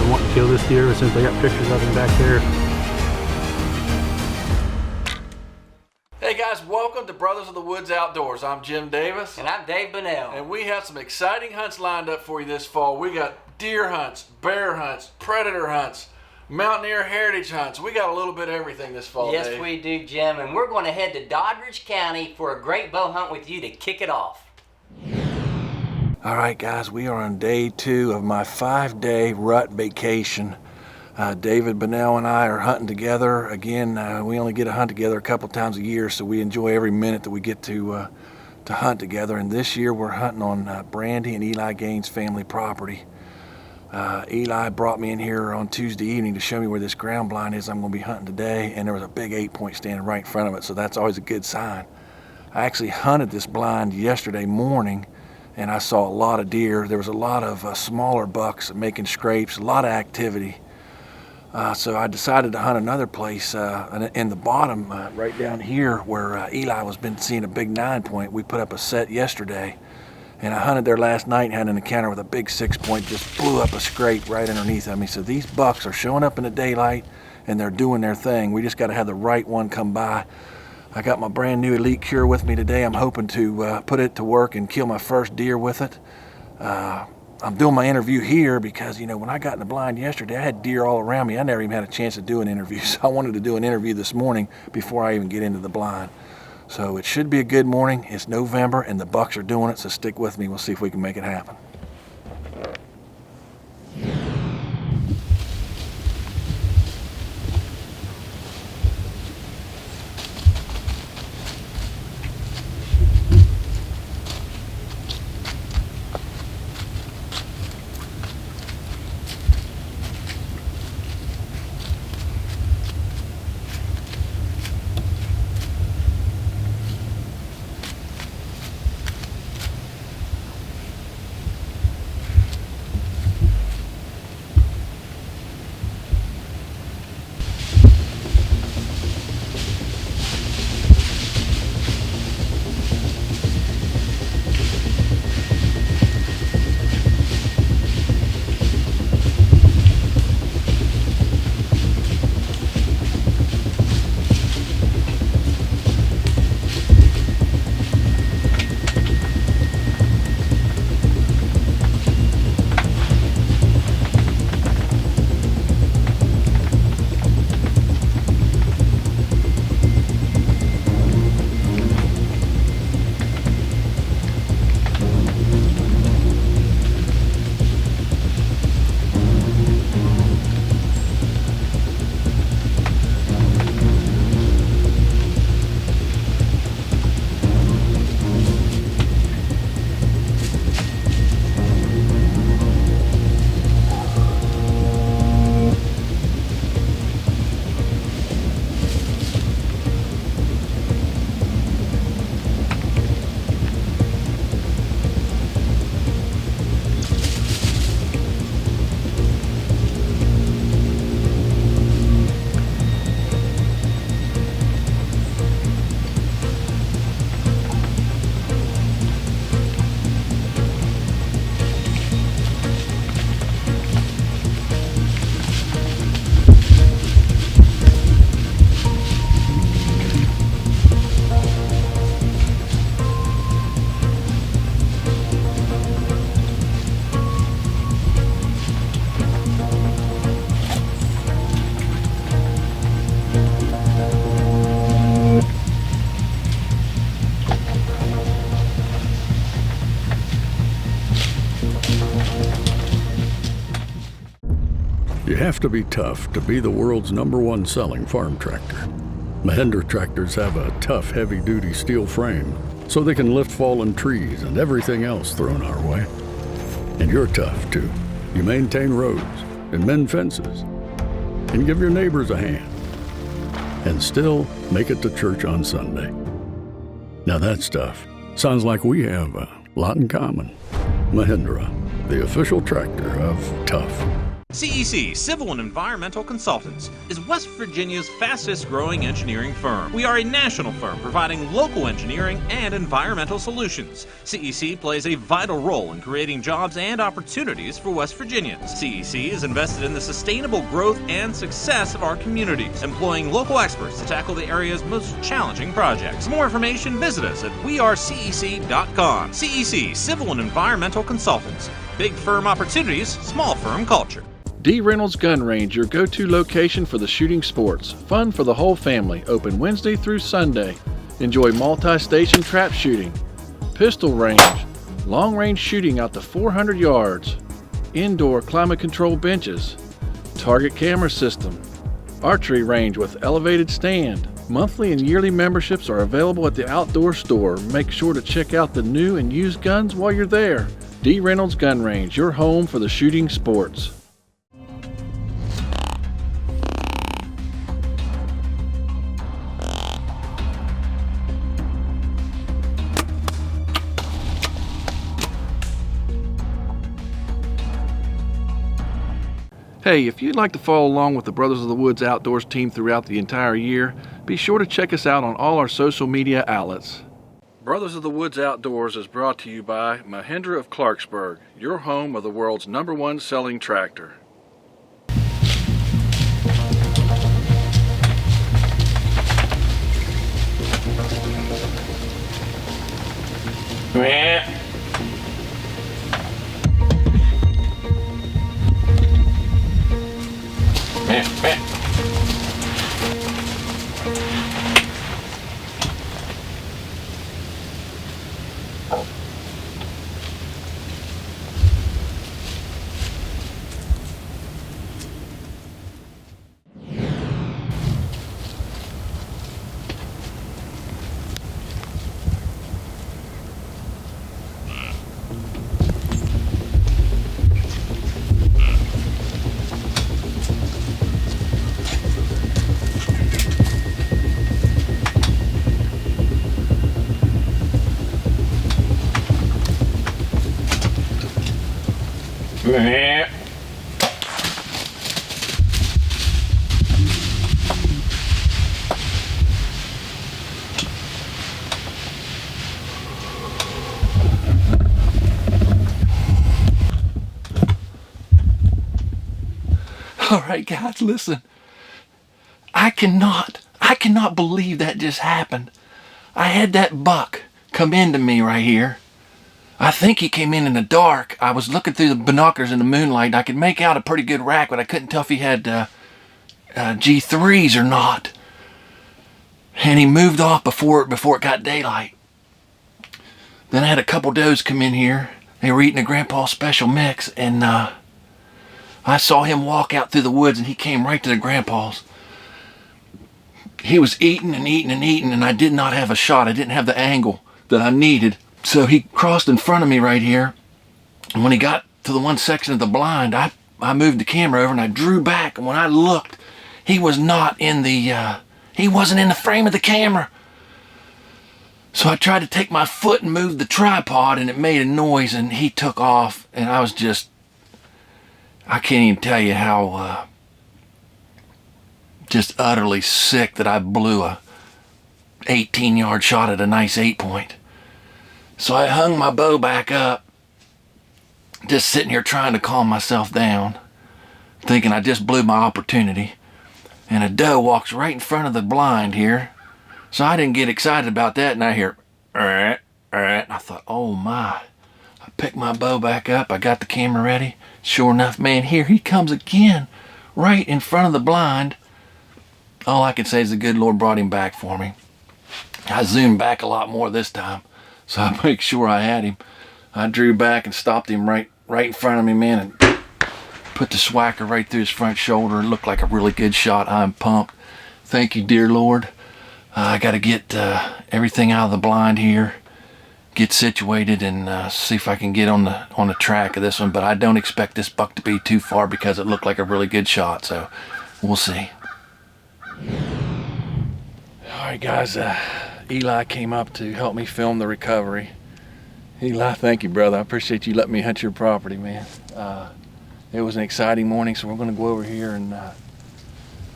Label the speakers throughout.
Speaker 1: been wanting to kill this deer ever since I got pictures of him back there.
Speaker 2: Hey guys, welcome to Brothers of the Woods Outdoors. I'm Jim Davis.
Speaker 3: And I'm Dave Botw.
Speaker 2: And we have some exciting hunts lined up for you this fall. We got deer hunts, bear hunts, predator hunts, mountaineer heritage hunts. We got a little bit of everything this fall,
Speaker 3: Yes,
Speaker 2: Dave.
Speaker 3: we do, Jim. And we're going to head to Doddridge County for a great bow hunt with you to kick it off.
Speaker 4: All right, guys, we are on day 2 of my 5-day rut vacation. David Botw and I are hunting together. Again, we only get to hunt together a couple times a year, so we enjoy every minute that we get to hunt together. And this year we're hunting on Brandy and Eli Gaines' family property. Eli brought me in here on Tuesday evening to show me where this ground blind is I'm going to be hunting today, and there was a big 8-point standing right in front of it, so that's always a good sign. I actually hunted this blind yesterday morning, and I saw a lot of deer. There was a lot of smaller bucks making scrapes, a lot of activity. So I decided to hunt another place in the bottom, right down here where Eli was been seeing a big 9-point. We put up a set yesterday, and I hunted there last night and had an encounter with a big 6-point, just blew up a scrape right underneath of me. So these bucks are showing up in the daylight and they're doing their thing. We just got to have the right one come by. I got my brand new Elite Cure with me today. I'm hoping to put it to work and kill my first deer with it. I'm doing my interview here because, you know, when I got in the blind yesterday, I had deer all around me. I never even had a chance to do an interview. So I wanted to do an interview this morning before I even get into the blind. So it should be a good morning. It's November and the bucks are doing it, so stick with me. We'll see if we can make it happen.
Speaker 5: You have to be tough to be the world's #1 selling farm tractor. Mahindra tractors have a tough, heavy-duty steel frame, so they can lift fallen trees and everything else thrown our way. And you're tough, too. You maintain roads and mend fences and give your neighbors a hand and still make it to church on Sunday. Now that stuff sounds like we have a lot in common. Mahindra, the official tractor of tough.
Speaker 6: CEC, Civil and Environmental Consultants, is West Virginia's fastest growing engineering firm. We are a national firm providing local engineering and environmental solutions. CEC plays a vital role in creating jobs and opportunities for West Virginians. CEC is invested in the sustainable growth and success of our communities, employing local experts to tackle the area's most challenging projects. For more information, visit us at wearecec.com. CEC, Civil and Environmental Consultants. Big firm opportunities, small firm culture.
Speaker 4: D. Reynolds Gun Range, your go-to location for the shooting sports. Fun for the whole family. Open Wednesday through Sunday. Enjoy multi-station trap shooting, pistol range, long-range shooting out to 400 yards, indoor climate-controlled benches, target camera system, archery range with elevated stand. Monthly and yearly memberships are available at the outdoor store. Make sure to check out the new and used guns while you're there. D. Reynolds Gun Range, your home for the shooting sports. Hey, if you'd like to follow along with the Brothers of the Woods Outdoors team throughout the entire year, be sure to check us out on all our social media outlets. Brothers of the Woods Outdoors is brought to you by Mahindra of Clarksburg, your home of the world's #1 selling tractor. All right, guys, listen. I cannot believe that just happened. I had that buck come into me right here. I think he came in the dark. I was looking through the binoculars in the moonlight, and I could make out a pretty good rack, but I couldn't tell if he had G3s or not. And he moved off before it got daylight. Then I had a couple does come in here. They were eating a Grandpa Special Mix, and I saw him walk out through the woods, and he came right to the Grandpa's. He was eating and eating and eating, and I did not have a shot. I didn't have the angle that I needed. So he crossed in front of me right here, and when he got to the one section of the blind, I moved the camera over and I drew back, and when I looked, he was not in the, he wasn't in the frame of the camera. So I tried to take my foot and move the tripod, and it made a noise, and he took off, and I was just, I can't even tell you how just utterly sick that I blew a 18-yard shot at a nice 8-point. So I hung my bow back up, just sitting here trying to calm myself down, thinking I just blew my opportunity. And a doe walks right in front of the blind here. So I didn't get excited about that, and I hear, and I thought, oh my. I picked my bow back up, I got the camera ready. Sure enough, man, here he comes again, right in front of the blind. All I can say is the good Lord brought him back for me. I zoomed back a lot more this time, so I make sure I had him. I drew back and stopped him right in front of me, man, and put the swacker right through his front shoulder. It looked like a really good shot. I'm pumped. Thank you, dear Lord. I got to get everything out of the blind here, get situated, and see if I can get on the track of this one. But I don't expect this buck to be too far because it looked like a really good shot. So we'll see. All right, guys. Eli came up to help me film the recovery. Eli, thank you, brother. I appreciate you letting me hunt your property, man. it was an exciting morning, so we're going to go over here and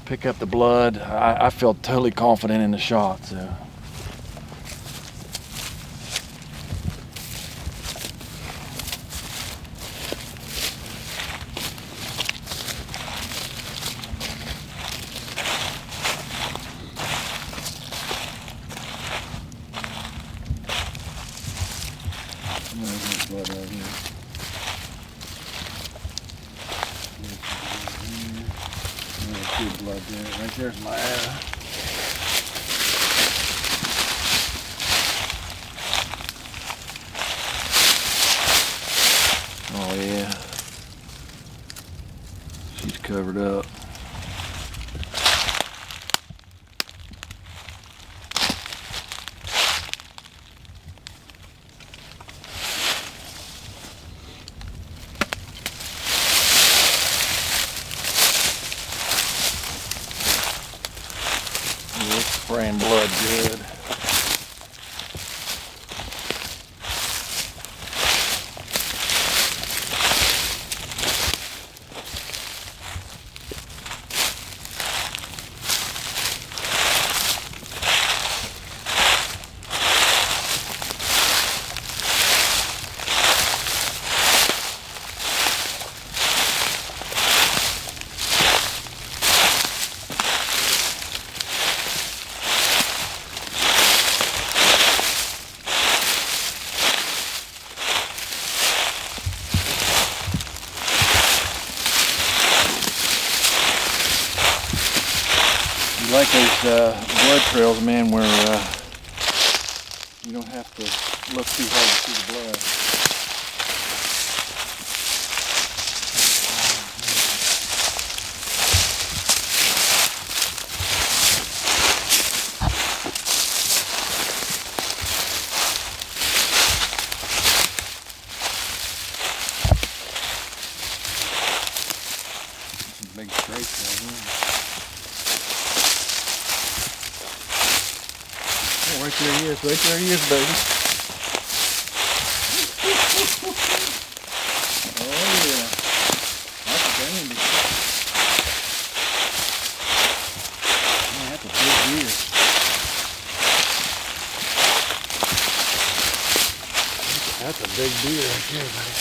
Speaker 4: pick up the blood. I felt totally confident in the shot, so. There's blood right here. There's good blood there. Right there's my arrow. Oh yeah. She's covered up. It's spraying blood good. You like those blood trails, man, where you don't have to look too hard to see the blood. Some big straights right here. Oh, right there he is, baby. Oh yeah, that's a dandy. Man, that's a big deer. That's a big deer right there, buddy.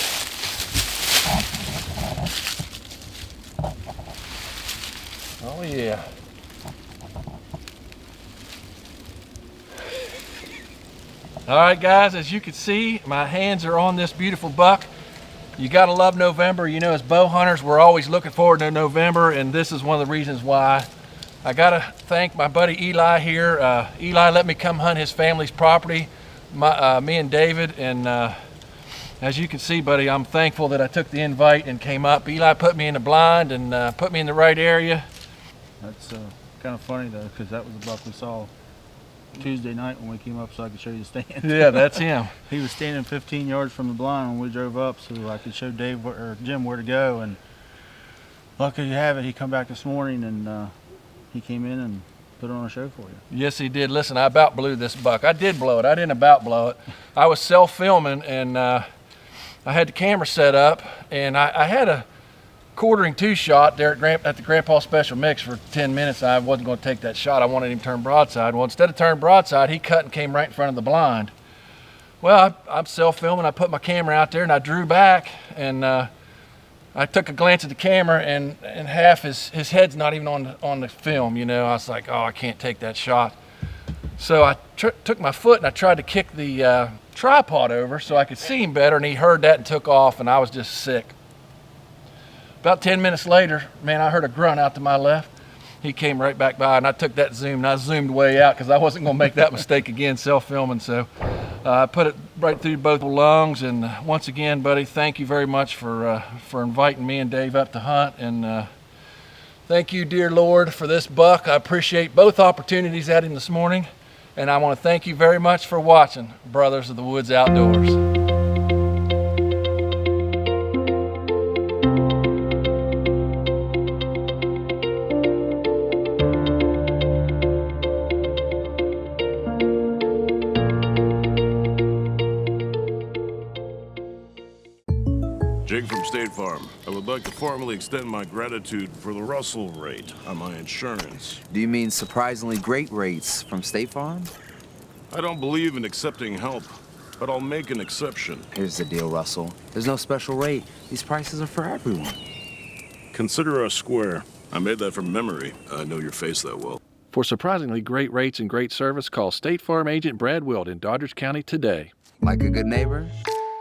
Speaker 4: Oh yeah. All right, guys, as you can see, my hands are on this beautiful buck. You gotta love November. You know, as bow hunters, we're always looking forward to November, and this is one of the reasons why. I gotta thank my buddy Eli here. Eli let me come hunt his family's property, me and David, and as you can see, buddy, I'm thankful that I took the invite and came up. Eli put me in the blind and put me in the right area.
Speaker 1: That's kind of funny though, because that was the buck we saw Tuesday night when we came up, so I could show you the stand.
Speaker 4: Yeah, that's him.
Speaker 1: He was standing 15 yards from the blind when we drove up, so I could show Dave or Jim where to go. And lucky you have it, he come back this morning and he came in and put on a show for you.
Speaker 4: Yes, he did. Listen, I about blew this buck. I did blow it. I didn't about blow it. I was self-filming, and I had the camera set up, and I had a quartering two shot there at the Grandpa Special Mix for 10 minutes. I wasn't going to take that shot. I wanted him to turn broadside. Well, instead of turning broadside, he cut and came right in front of the blind. Well, I'm self-filming. I put my camera out there and I drew back, and I took a glance at the camera, and half his head's not even on the film. You know, I was like, oh, I can't take that shot. So I took my foot and I tried to kick the tripod over so I could see him better, and he heard that and took off, and I was just sick. About 10 minutes later, man, I heard a grunt out to my left. He came right back by, and I took that zoom, and I zoomed way out because I wasn't going to make that mistake again, self-filming. So I put it right through both lungs. And once again, buddy, thank you very much for inviting me and Dave up to hunt. And thank you, dear Lord, for this buck. I appreciate both opportunities at him this morning. And I want to thank you very much for watching Brothers of the Woods Outdoors.
Speaker 7: Jake from State Farm. I would like to formally extend my gratitude for the Russell rate on my insurance.
Speaker 8: Do you mean surprisingly great rates from State Farm?
Speaker 7: I don't believe in accepting help, but I'll make an exception.
Speaker 8: Here's the deal, Russell. There's no special rate. These prices are for everyone.
Speaker 7: Consider us square. I made that from memory. I know your face that well.
Speaker 4: For surprisingly great rates and great service, call State Farm agent Brad Wilt in Doddridge County today.
Speaker 8: Like a good neighbor,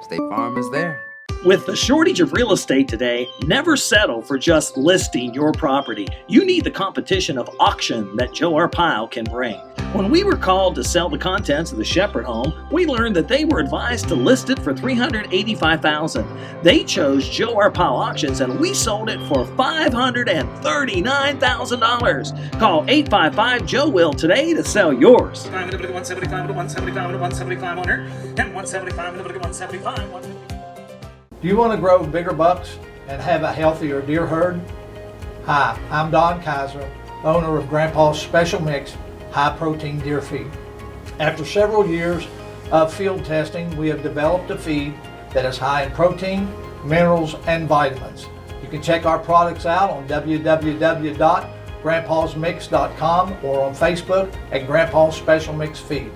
Speaker 8: State Farm is there.
Speaker 9: With the shortage of real estate today, never settle for just listing your property. You need the competition of auction that Joe Arpaio can bring. When we were called to sell the contents of the Shepherd home, we learned that they were advised to list it for $385,000. They chose Joe Arpaio Auctions and we sold it for $539,000. Call 855-JOE-WILL today to sell yours.
Speaker 10: 175 175 owner, and 175 175.
Speaker 11: Do you want to grow bigger bucks and have a healthier deer herd? Hi, I'm Don Kaiser, owner of Grandpa's Special Mix High Protein Deer Feed. After several years of field testing, we have developed a feed that is high in protein, minerals, and vitamins. You can check our products out on www.grandpasmix.com or on Facebook at Grandpa's Special Mix Feed.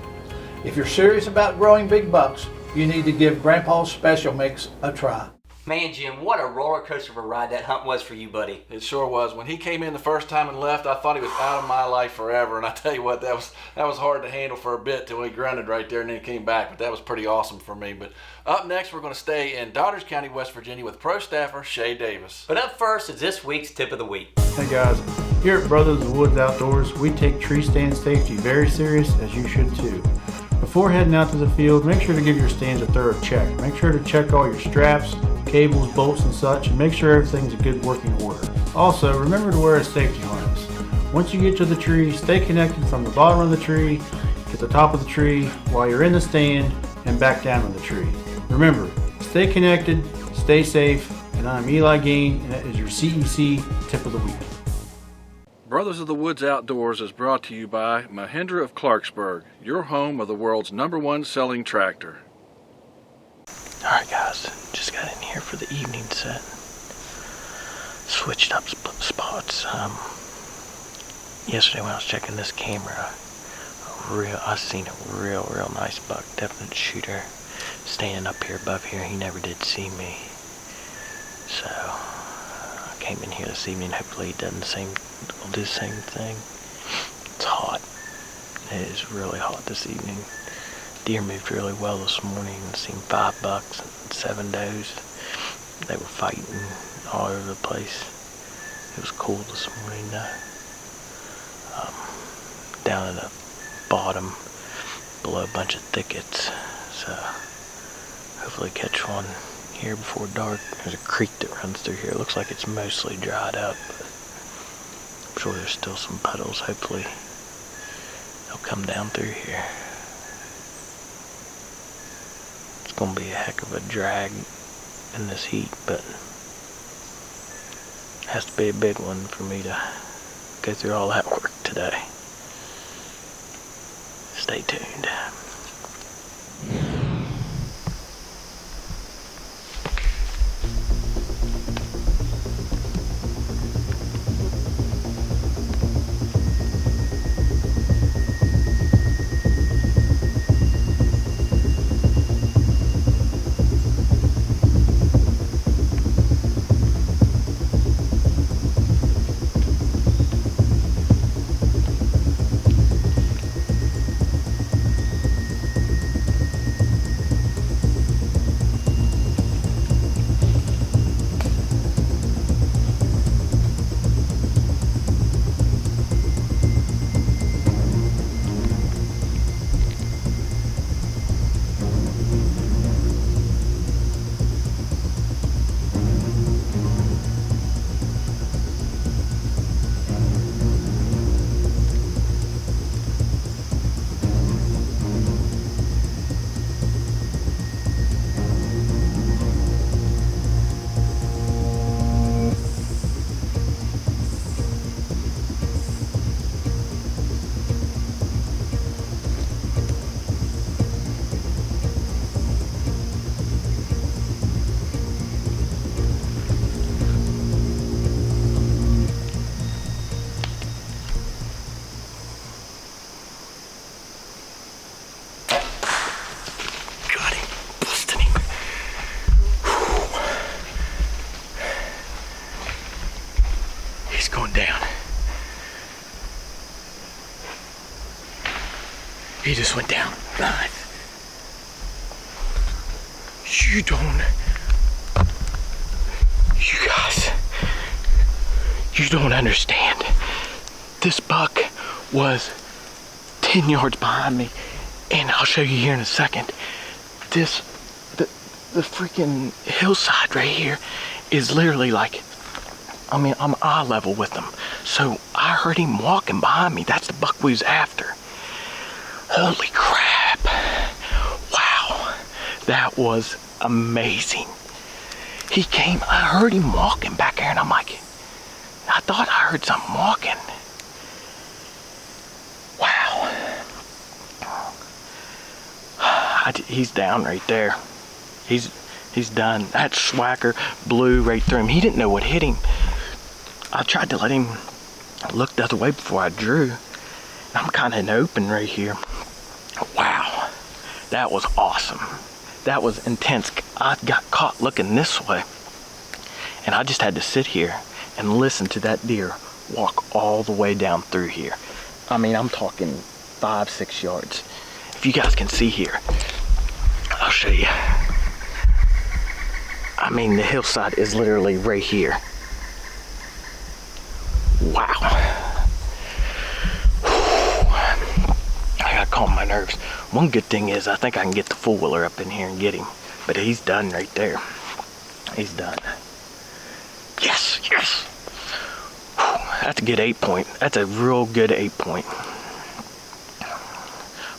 Speaker 11: If you're serious about growing big bucks, you need to give Grandpa's Special Mix a try.
Speaker 3: Man, Jim, what a roller coaster of a ride that hunt was for you, buddy.
Speaker 2: It sure was. When he came in the first time and left, I thought he was out of my life forever. And I tell you what, that was hard to handle for a bit till he grunted right there and then he came back. But that was pretty awesome for me. But up next, we're going to stay in Doddridge County, West Virginia with pro staffer Shay Davis.
Speaker 3: But up first is this week's tip of the week.
Speaker 1: Hey guys, here at Brothers of the Woods Outdoors, we take tree stand safety very serious, as you should too. Before heading out to the field, make sure to give your stands a thorough check. Make sure to check all your straps, cables, bolts, and such, and make sure everything's in good working order. Also, remember to wear a safety harness. Once you get to the tree, stay connected from the bottom of the tree to the top of the tree while you're in the stand and back down to the tree. Remember, stay connected, stay safe, and I'm Eli Gain, and that is your CEC Tip of the Week.
Speaker 4: Brothers of the Woods Outdoors is brought to you by Mahindra of Clarksburg, your home of the world's #1 selling tractor.
Speaker 12: Alright guys, just got in here for the evening set. Switched up spots. Yesterday when I was checking this camera, I seen a real nice buck, definite shooter, standing up here above here. He never did see me. So I came in here this evening, hopefully he will do the same thing. It's hot. It is really hot this evening. Deer moved really well this morning. I've seen 5 bucks and 7 does. They were fighting all over the place. It was cool this morning though. Down at the bottom, below a bunch of thickets. So hopefully catch one here before dark. There's a creek that runs through here. It looks like it's mostly dried up, but I'm sure there's still some puddles. Hopefully they'll come down through here. It's gonna be a heck of a drag in this heat, but it has to be a big one for me to go through all that work today. Stay tuned. going down. He just went down. You guys, you don't understand. This buck was 10 yards behind me, and I'll show you here in a second. The freaking hillside right here is literally like, I mean, I'm eye level with him. So I heard him walking behind me. That's the buck we was after. Holy crap. Wow. That was amazing. He came, I heard him walking back there, and I'm like, I thought I heard something walking. Wow. He's down right there. He's done. That swacker blew right through him. He didn't know what hit him. I tried to let him look the other way before I drew. I'm kind of in the open right here. Wow. That was awesome. That was intense. I got caught looking this way, and I just had to sit here and listen to that deer walk all the way down through here. I mean, I'm talking 5-6 yards. If you guys can see here, I'll show you. I mean, the hillside is literally right here. Wow. I gotta calm my nerves. One good thing is I think I can get the four-wheeler up in here and get him. But he's done right there. He's done. Yes, yes. That's a good 8-point. That's a real good 8-point.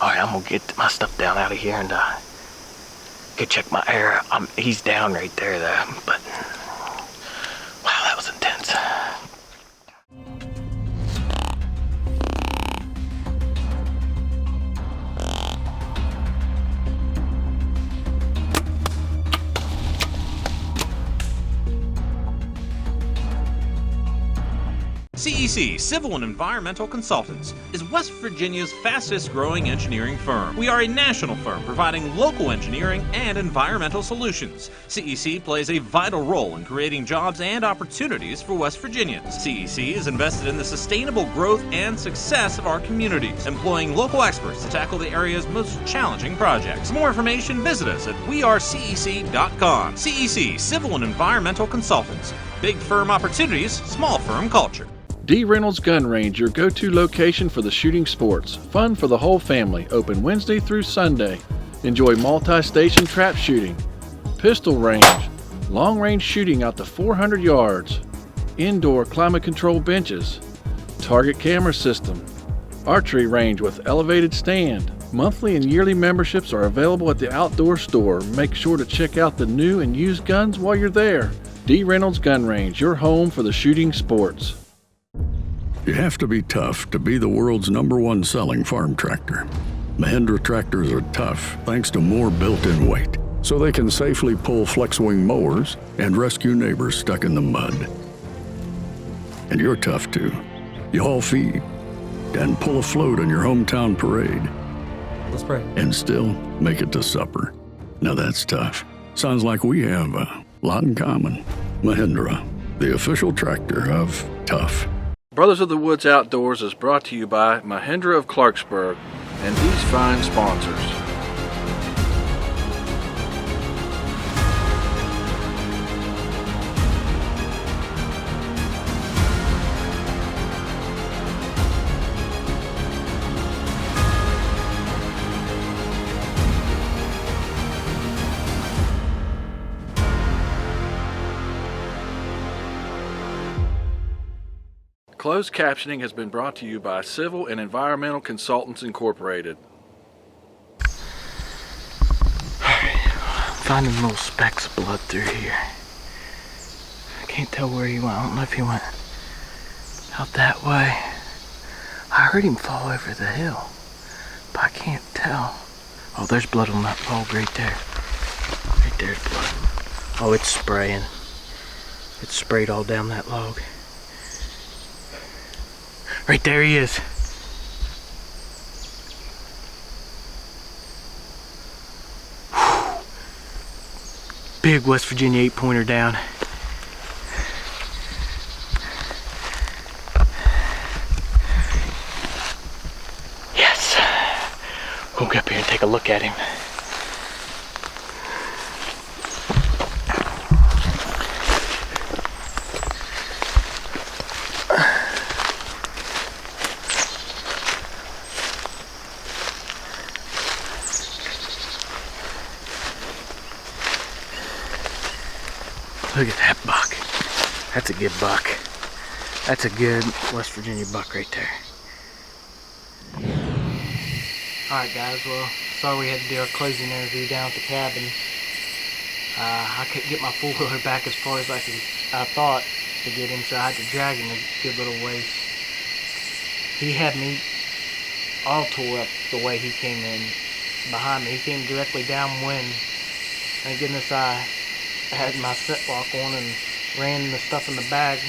Speaker 12: Alright, I'm gonna get my stuff down out of here and go check my air. He's down right there though, but wow, that was intense.
Speaker 6: CEC, Civil and Environmental Consultants, is West Virginia's fastest growing engineering firm. We are a national firm providing local engineering and environmental solutions. CEC plays a vital role in creating jobs and opportunities for West Virginians. CEC is invested in the sustainable growth and success of our communities, employing local experts to tackle the area's most challenging projects. For more information, visit us at wearecec.com. CEC, Civil and Environmental Consultants. Big firm opportunities, small firm culture.
Speaker 4: D. Reynolds Gun Range, your go-to location for the shooting sports. Fun for the whole family. Open Wednesday through Sunday. Enjoy multi-station trap shooting, pistol range, long-range shooting out to 400 yards, indoor climate-controlled benches, target camera system, archery range with elevated stand. Monthly and yearly memberships are available at the outdoor store. Make sure to check out the new and used guns while you're there. D. Reynolds Gun Range, your home for the shooting sports.
Speaker 5: You have to be tough to be the world's #1 selling farm tractor. Mahindra tractors are tough thanks to more built-in weight, so they can safely pull flex-wing mowers and rescue neighbors stuck in the mud. And you're tough too. You haul feed and pull a float on your hometown parade.
Speaker 8: Let's pray.
Speaker 5: And still make it to supper. Now that's tough. Sounds like we have a lot in common. Mahindra, the official tractor of tough.
Speaker 4: Brothers of the Woods Outdoors is brought to you by Mahindra of Clarksburg and these fine sponsors. Closed captioning has been brought to you by Civil and Environmental Consultants Incorporated.
Speaker 12: Finding little specks of blood through here. I can't tell where he went. I don't know if he went out that way. I heard him fall over the hill, but I can't tell. Oh, there's blood on that log right there. Right there's blood. Oh, it's spraying. It's sprayed all down that log. Right there he is. Whew. Big West Virginia 8-pointer down. We'll go up here and take a look at him. Look at that buck. That's a good buck. That's a good West Virginia buck right there. Alright guys, well, sorry we had to do our closing interview down at the cabin. I couldn't get my four-wheeler back as far as I thought to get him, so I had to drag him a good little ways. He had me all tore up the way he came in behind me. He came directly downwind. Thank goodness I had my scent lock on and ran the stuff in the bag.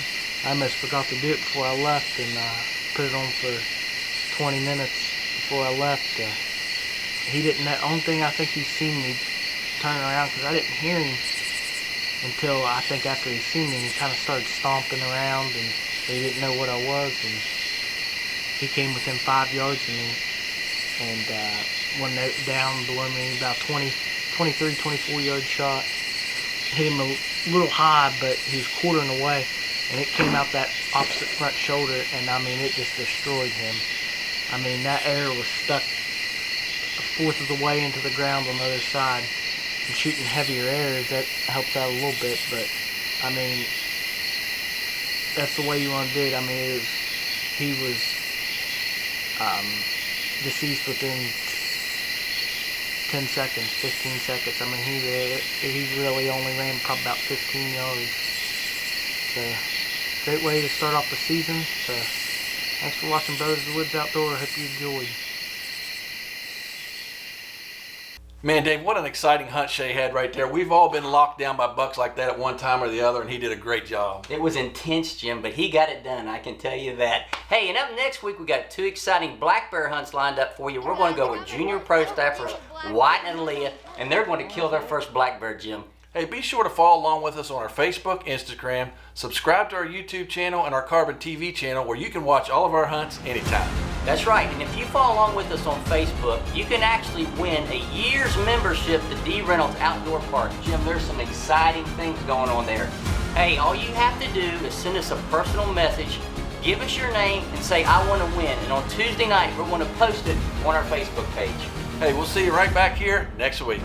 Speaker 12: I almost forgot to do it before I left, and put it on for 20 minutes before I left. He didn't know. Only thing I think he seen me turn around, because I didn't hear him until I think after he seen me. He kind of started stomping around, and he didn't know what I was. And he came within 5 yards of me, and one note down below me, about 23, 24 yard shot. Hit him a little high, but he was quartering away, and it came out that opposite front shoulder, and I mean, it just destroyed him. I mean, that arrow was stuck a fourth of the way into the ground on the other side. And shooting heavier arrows, that helps out a little bit, but I mean, that's the way you want to do it. I mean, he was deceased within 10 seconds, 15 seconds. I mean, he really only ran probably about 15 yards. So, great way to start off the season. So, thanks for watching Brothers of the Woods Outdoor. I hope you enjoyed.
Speaker 2: Man, Dave, what an exciting hunt Shay had right there. We've all been locked down by bucks like that at one time or the other, and he did a great job.
Speaker 3: It was intense, Jim, but he got it done, I can tell you that. Hey, and up next week, we got 2 exciting black bear hunts lined up for you. We're going to go with junior pro staffers White and Aaliyah, and they're going to kill their first black bear, Jim.
Speaker 2: Hey, be sure to follow along with us on our Facebook, Instagram, subscribe to our YouTube channel and our Carbon TV channel, where you can watch all of our hunts anytime.
Speaker 3: That's right, and if you follow along with us on Facebook, you can actually win a year's membership to D. Reynolds Outdoor Park. Jim, there's some exciting things going on there. Hey, all you have to do is send us a personal message, give us your name, and say, I want to win. And on Tuesday night, we're going to post it on our Facebook page.
Speaker 2: Hey, we'll see you right back here next week.